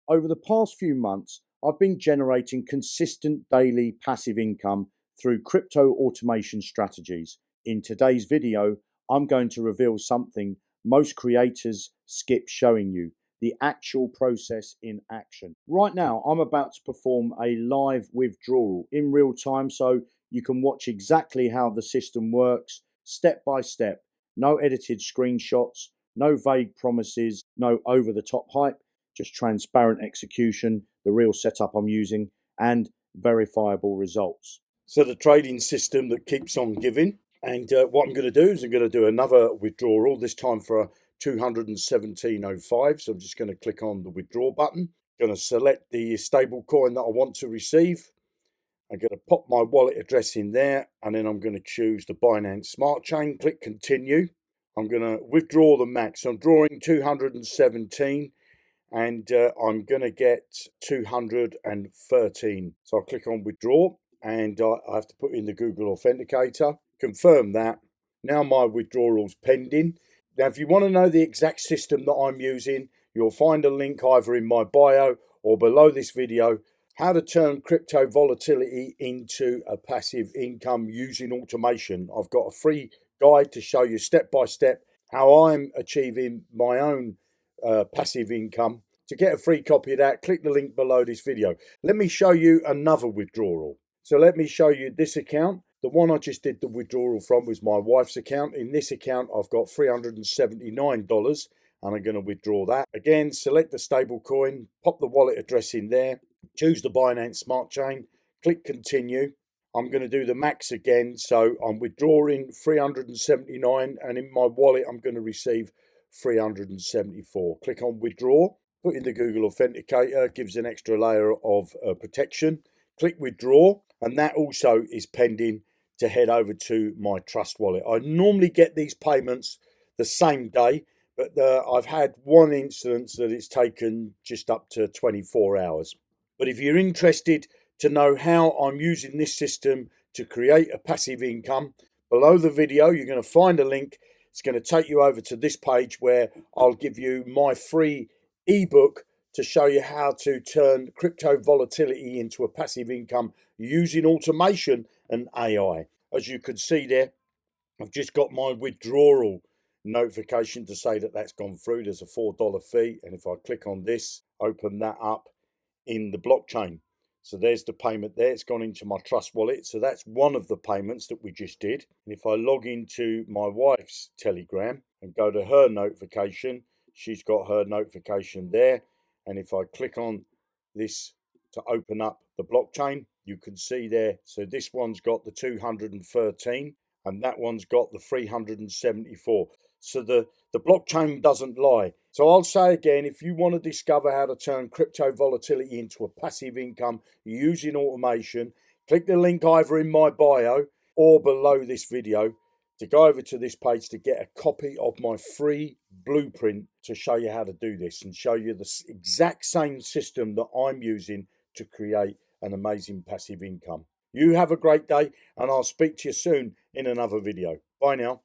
Over the past few months, I've been generating consistent daily passive income through crypto automation strategies. In today's video, I'm going to reveal something most creators skip showing you: the actual process in action. Right now, I'm about to perform a live withdrawal in real time so you can watch exactly how the system works, step by step. No edited screenshots, no vague promises, no over-the-top hype, just transparent execution, the real setup I'm using, and verifiable results. So the trading system that keeps on giving. And what I'm going to do is I'm going to do another withdrawal, this time for a 217.05. So I'm just going to click on the withdraw button. Going to select the stable coin that I want to receive. I'm going to pop my wallet address in there, and then I'm going to choose the Binance Smart Chain. Click continue. I'm going to withdraw the max. So I'm drawing 217, and I'm going to get 213. So I'll click on withdraw, and I have to put in the Google Authenticator, confirm that. Now my withdrawal's pending. Now, if you want to know the exact system that I'm using, you'll find a link either in my bio or below this video: how to turn crypto volatility into a passive income using automation. I've got a free guide to show you step by step how I'm achieving my own passive income. To get a free copy of that, click the link below this video. Let me show you another withdrawal. So let me show you this account. The one I just did the withdrawal from was my wife's account. In this account, I've got $379, and I'm going to withdraw that. Again, select the stable coin, pop the wallet address in there, choose the Binance Smart Chain, click continue. I'm going to do the max again. So I'm withdrawing 379, and in my wallet, I'm going to receive 374. Click on withdraw, put in the Google Authenticator, gives an extra layer of protection. Click withdraw, and that also is pending to head over to my Trust wallet. I normally get these payments the same day, but I've had one instance that it's taken just up to 24 hours. But if you're interested to know how I'm using this system to create a passive income, below the video you're going to find a link. It's going to take you over to this page where I'll give you my free ebook to show you how to turn crypto volatility into a passive income using automation and AI. As you can see there, I've just got my withdrawal notification to say that that's gone through. There's a $4 fee, and if I click on this, open that up in the blockchain. So there's the payment there. It's gone into my Trust wallet. So that's one of the payments that we just did. And if I log into my wife's Telegram and go to her notification, she's got her notification there. And if I click on this to open up the blockchain, you can see there. So this one's got the 213 and that one's got the 374. So the blockchain doesn't lie. So I'll say again, if you want to discover how to turn crypto volatility into a passive income using automation, click the link either in my bio or below this video to go over to this page to get a copy of my free blueprint to show you how to do this and show you the exact same system that I'm using to create an amazing passive income. You have a great day, and I'll speak to you soon in another video. Bye now.